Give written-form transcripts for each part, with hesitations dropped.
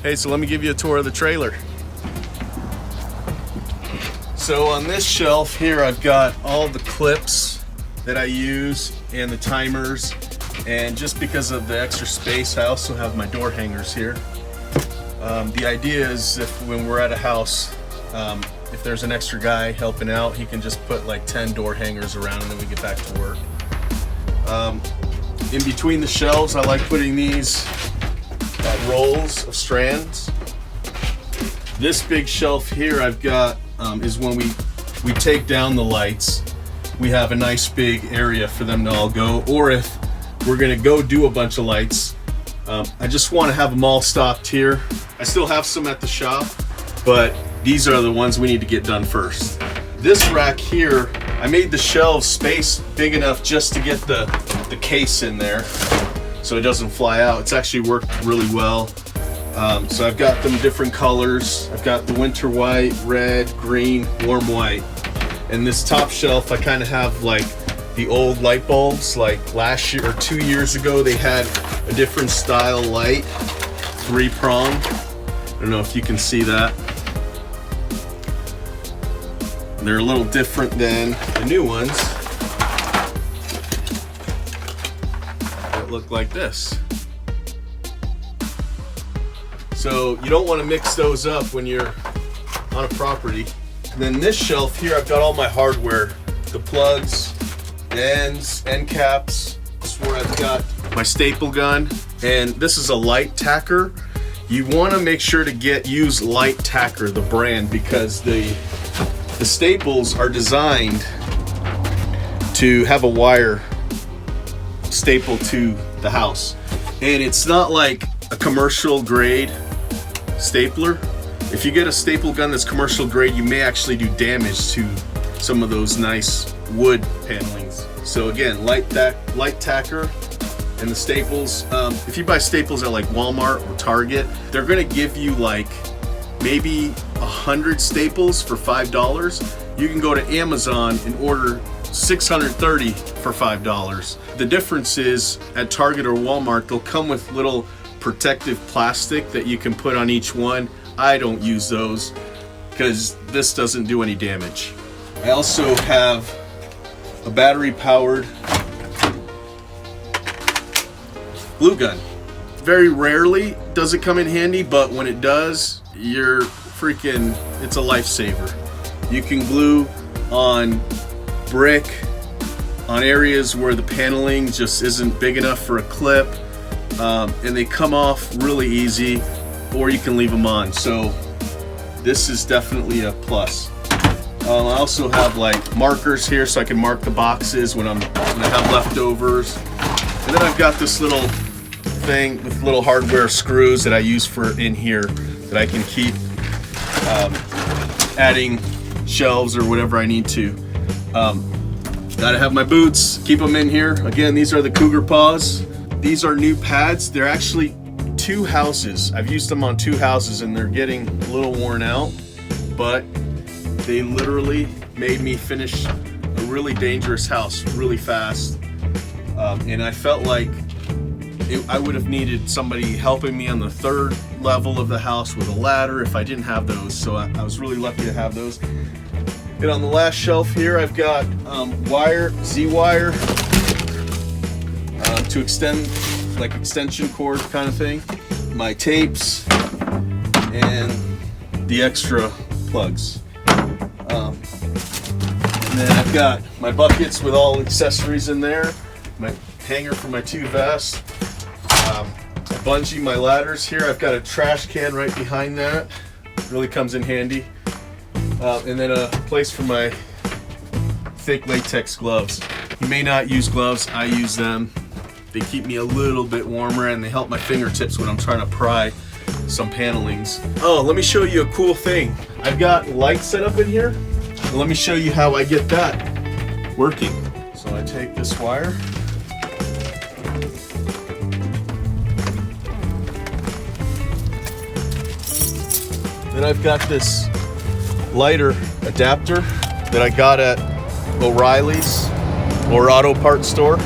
Hey, so let me give you a tour of the trailer. So on this shelf here, I've got all the clips that I use and the timers. And just because of the extra space, I also have my door hangers here. The idea is when we're at a house, if there's an extra guy helping out, he can just put like 10 door hangers around and then we get back to work. In between the shelves, I like putting these rolls of strands. This big shelf here I've got is when we take down the lights, we have a nice big area for them to all go, or if we're gonna go do a bunch of lights, I just want to have them all stocked here. I still have some at the shop, but these are the ones we need to get done first. This rack here, I made the shelves space big enough just to get the case in there so it doesn't fly out. It's actually worked really well. So I've got them different colors. I've got the winter white, red, green, warm white. And this top shelf, I kind of have like the old light bulbs. Like last year or 2 years ago, they had a different style light, 3-prong. I don't know if you can see that. They're a little different than the new ones that look like this. So you don't want to mix those up when you're on a property. And then this shelf here, I've got all my hardware, the plugs, the ends, end caps. This is where I've got my staple gun, and this is a light tacker. You want to make sure to use Light Tacker, the brand, because the staples are designed to have a wire staple to the house, and it's not like a commercial grade stapler. If you get a staple gun that's commercial grade, you may actually do damage to some of those nice wood panelings. So again, light tacker and the staples. If you buy staples at like Walmart or Target, they're gonna give you like maybe 100 staples for $5. You can go to Amazon and order 630 for $5. The difference is at Target or Walmart, they'll come with little protective plastic that you can put on each one. I don't use those because this doesn't do any damage. I also have a battery powered glue gun. Very rarely does it come in handy, but when it does, it's a lifesaver. You can glue on brick, on areas where the paneling just isn't big enough for a clip, and they come off really easy, or you can leave them on. So this is definitely a plus. I also have like markers here so I can mark the boxes when I have leftovers. And then I've got this little thing with little hardware screws that I use for in here that I can keep adding shelves or whatever I need to. Gotta have my boots, keep them in here. Again, these are the Cougar Paws. These are new pads. They're actually 2 houses. I've used them on 2 houses and they're getting a little worn out, but they literally made me finish a really dangerous house really fast. And I felt like I would have needed somebody helping me on the 3rd level of the house with a ladder if I didn't have those. So I was really lucky to have those. And on the last shelf here, I've got Z-wire to extend, like extension cord kind of thing. My tapes and the extra plugs. And then I've got my buckets with all accessories in there. My hanger for my 2 vests. Bungee my ladders here. I've got a trash can right behind that. Really comes in handy. And then a place for my thick latex gloves. You may not use gloves, I use them. They keep me a little bit warmer and they help my fingertips when I'm trying to pry some panelings. Oh, let me show you a cool thing. I've got lights set up in here. Let me show you how I get that working. So I take this wire. Then I've got this lighter adapter that I got at O'Reilly's or auto parts store.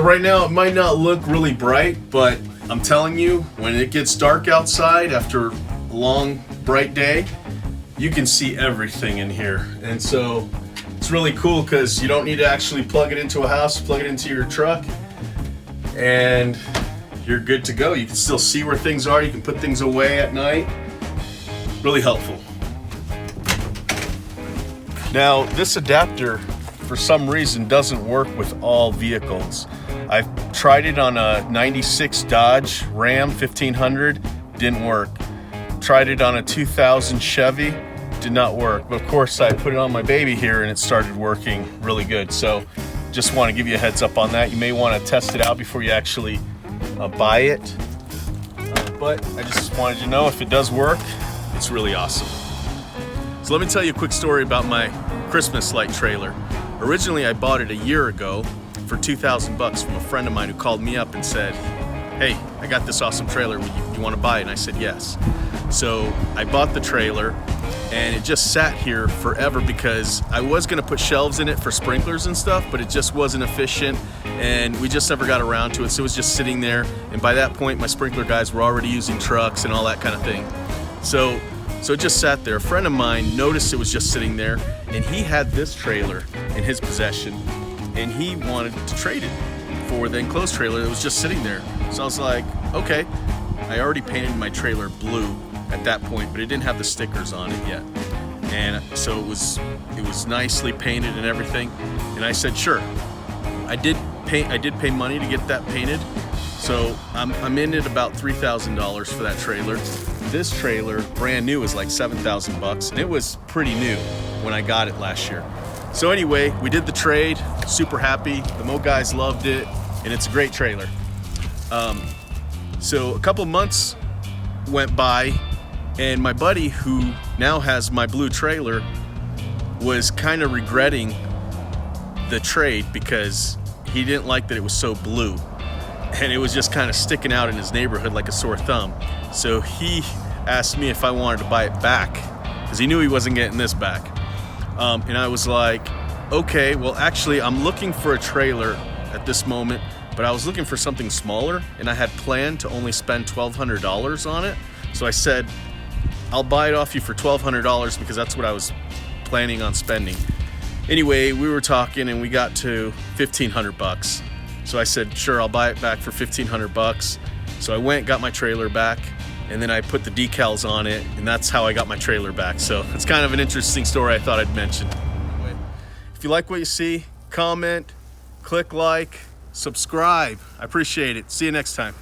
right now it might not look really bright, but I'm telling you, when it gets dark outside after a long, bright day, you can see everything in here. And so it's really cool because you don't need to actually plug it into a house, plug it into your truck, and you're good to go. You can still see where things are. You can put things away at night. Really helpful. Now, this adapter, for some reason, doesn't work with all vehicles. I've tried it on a 96 Dodge Ram 1500, didn't work. Tried it on a 2000 Chevy, did not work. But of course, I put it on my baby here and it started working really good. So just want to give you a heads up on that. You may want to test it out before you actually buy it. But I just wanted you to know if it does work, it's really awesome. So let me tell you a quick story about my Christmas light trailer. Originally, I bought it a year ago for $2,000 from a friend of mine who called me up and said, hey, I got this awesome trailer, you want to buy it? And I said yes. So I bought the trailer and it just sat here forever because I was going to put shelves in it for sprinklers and stuff, but it just wasn't efficient and we just never got around to it. So it was just sitting there, and by that point my sprinkler guys were already using trucks and all that kind of thing. So it just sat there. A friend of mine noticed it was just sitting there, and he had this trailer in his possession, and he wanted to trade it for the enclosed trailer that was just sitting there. So I was like, okay. I already painted my trailer blue at that point, but it didn't have the stickers on it yet. And so it was nicely painted and everything. And I said, sure. I did pay money to get that painted. So I'm in at about $3,000 for that trailer. This trailer, brand new, is like $7,000, and it was pretty new when I got it last year. So anyway, we did the trade, super happy. The Mo guys loved it, and it's a great trailer. So a couple months went by, and my buddy, who now has my blue trailer, was kind of regretting the trade because he didn't like that it was so blue. And it was just kind of sticking out in his neighborhood like a sore thumb. So he asked me if I wanted to buy it back because he knew he wasn't getting this back. And I was like, okay, well actually I'm looking for a trailer at this moment, but I was looking for something smaller and I had planned to only spend $1,200 on it. So I said, I'll buy it off you for $1,200 because that's what I was planning on spending. Anyway, we were talking and we got to $1,500. So I said, sure, I'll buy it back for $1,500. So I went, got my trailer back, and then I put the decals on it, and that's how I got my trailer back. So it's kind of an interesting story I thought I'd mention. Anyway, if you like what you see, comment, click like, subscribe. I appreciate it. See you next time.